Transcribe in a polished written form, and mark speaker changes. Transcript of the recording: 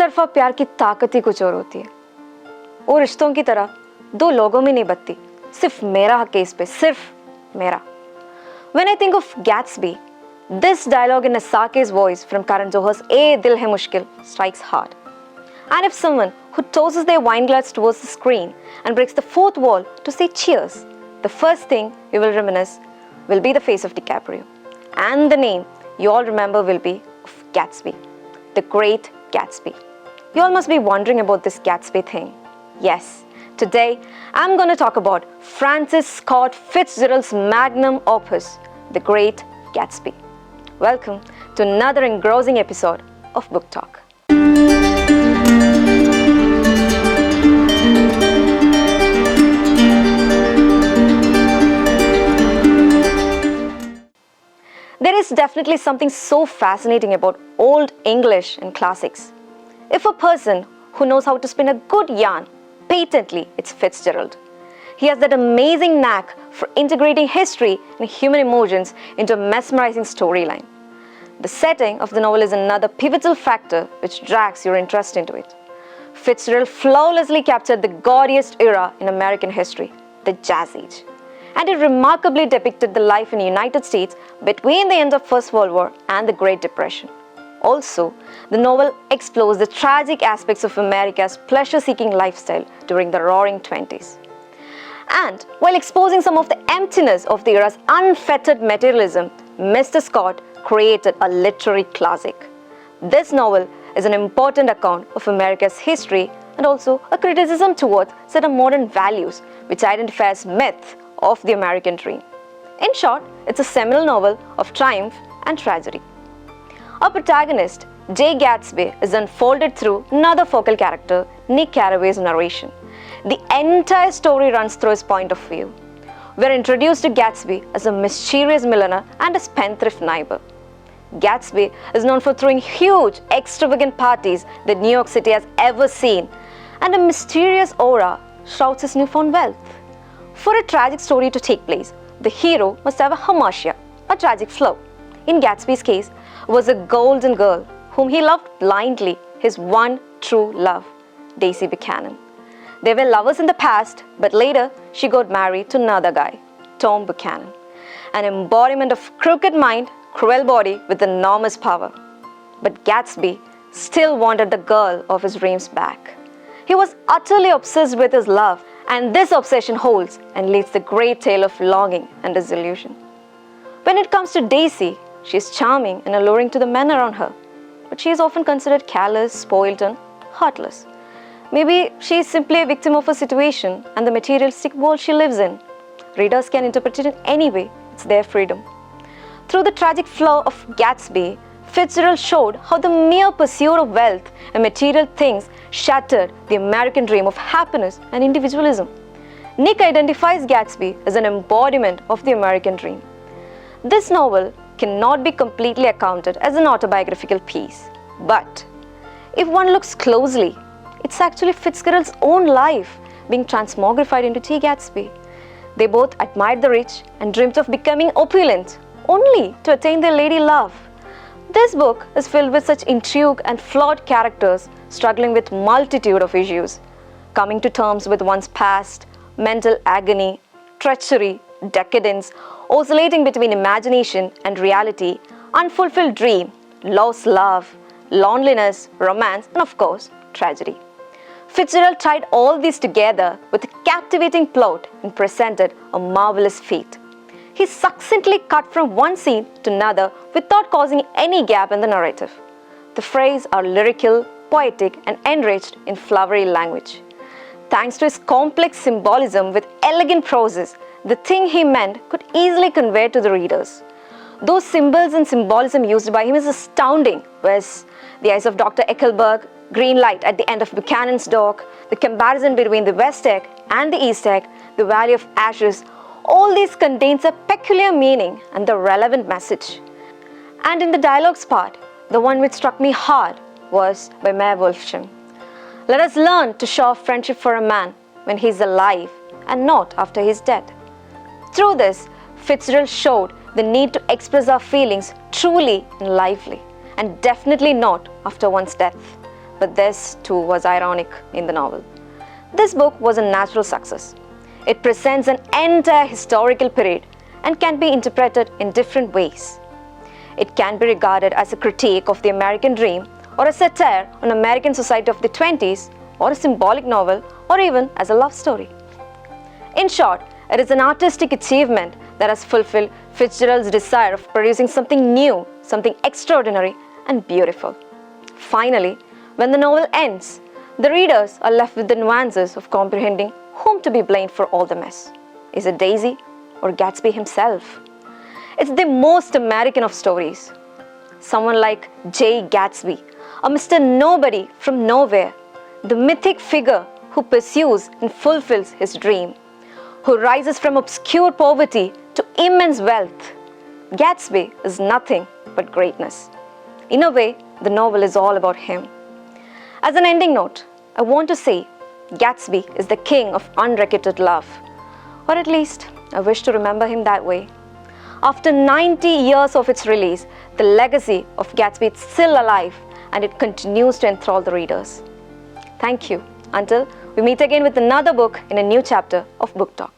Speaker 1: तरफा प्यार की ताकत ही कुछ और होती है। वो रिश्तों की तरह दो लोगों में नहीं बत्ती, सिर्फ मेरा हक है इस पे, सिर्फ मेरा। When I think of Gatsby, this dialogue in Asake's voice from Karan Johar's "A Dil Hai Mushkil" strikes hard. And if someone who tosses their wine glass towards the screen and breaks the fourth wall to say cheers, the first thing you will reminisce will be the face of DiCaprio. And the name you all remember will be of Gatsby, the Great Gatsby. You all must be wondering about this Gatsby thing. Yes, today I'm going to talk about Francis Scott Fitzgerald's magnum opus, The Great Gatsby. Welcome to another engrossing episode of Book Talk. There is definitely something so fascinating about old English and classics. If a person who knows how to spin a good yarn, patently it's Fitzgerald. He has that amazing knack for integrating history and human emotions into a mesmerizing storyline. The setting of the novel is another pivotal factor which drags your interest into it. Fitzgerald flawlessly captured the gaudiest era in American history, the Jazz Age. And it remarkably depicted the life in the United States between the end of First World War and the Great Depression. Also, the novel explores the tragic aspects of America's pleasure-seeking lifestyle during the Roaring '20s. And while exposing some of the emptiness of the era's unfettered materialism, Mr. Scott created a literary classic. This novel is an important account of America's history and also a criticism towards certain modern values which identify as myth of the American dream. In short, it's a seminal novel of triumph and tragedy. Our protagonist, Jay Gatsby, is unfolded through another focal character, Nick Carraway's narration. The entire story runs through his point of view. We're introduced to Gatsby as a mischievous millionaire and a spendthrift neighbor. Gatsby is known for throwing huge, extravagant parties that New York City has ever seen, and a mysterious aura shrouds his newfound wealth. For a tragic story to take place, the hero must have a hamartia, a tragic flow. In Gatsby's case, it was a golden girl whom he loved blindly, his one true love, Daisy Buchanan. They were lovers in the past, but later she got married to another guy, Tom Buchanan, an embodiment of crooked mind, cruel body with enormous power. But Gatsby still wanted the girl of his dreams back. He was utterly obsessed with his love, and this obsession holds and leads the great tale of longing and disillusion. When it comes to Daisy, she is charming and alluring to the men around her, but she is often considered callous, spoiled, and heartless. Maybe she is simply a victim of a situation and the materialistic world she lives in. Readers can interpret it in any way, it's their freedom. Through the tragic flow of Gatsby, Fitzgerald showed how the mere pursuit of wealth and material things shattered the American dream of happiness and individualism. Nick identifies Gatsby as an embodiment of the American dream. This novel cannot be completely accounted as an autobiographical piece, but if one looks closely, it's actually Fitzgerald's own life being transmogrified into Jay Gatsby. They both admired the rich and dreamt of becoming opulent, only to attain their lady love. This book is filled with such intrigue and flawed characters struggling with multitude of issues, coming to terms with one's past, mental agony, treachery, decadence, oscillating between imagination and reality, unfulfilled dream, lost love, loneliness, romance, and of course, tragedy. Fitzgerald tied all these together with a captivating plot and presented a marvelous feat. He succinctly cut from one scene to another without causing any gap in the narrative. The phrases are lyrical, poetic, and enriched in flowery language. Thanks to his complex symbolism with elegant prose, the thing he meant could easily convey to the readers. Those symbols and symbolism used by him is astounding, whereas the eyes of Dr. Eckelberg, green light at the end of Buchanan's dock, the comparison between the West Egg and the East Egg, the Valley of Ashes, all these contains a peculiar meaning and the relevant message. And in the dialogues part, the one which struck me hard was by Mayor Wolfsham. Let us learn to show friendship for a man when he is alive and not after he is dead. Through this, Fitzgerald showed the need to express our feelings truly and lively, and definitely not after one's death. but this too was ironic in the novel. This book was a natural success. It presents an entire historical period and can be interpreted in different ways. It can be regarded as a critique of the American dream, or a satire on American society of the 20s, or a symbolic novel, or even as a love story. In short, it is an artistic achievement that has fulfilled Fitzgerald's desire of producing something new, something extraordinary and beautiful. Finally, when the novel ends, the readers are left with the nuances of comprehending whom to be blamed for all the mess. Is it Daisy or Gatsby himself? It's the most American of stories. Someone like Jay Gatsby, a Mr. Nobody from nowhere, the mythic figure who pursues and fulfills his dream, who rises from obscure poverty to immense wealth. Gatsby is nothing but greatness. In a way, the novel is all about him. As an ending note, I want to say Gatsby is the king of unrequited love, or at least I wish to remember him that way. After 90 years of its release, the legacy of Gatsby is still alive and it continues to enthrall the readers. Thank you. Until we meet again with another book in a new chapter of Book Talk.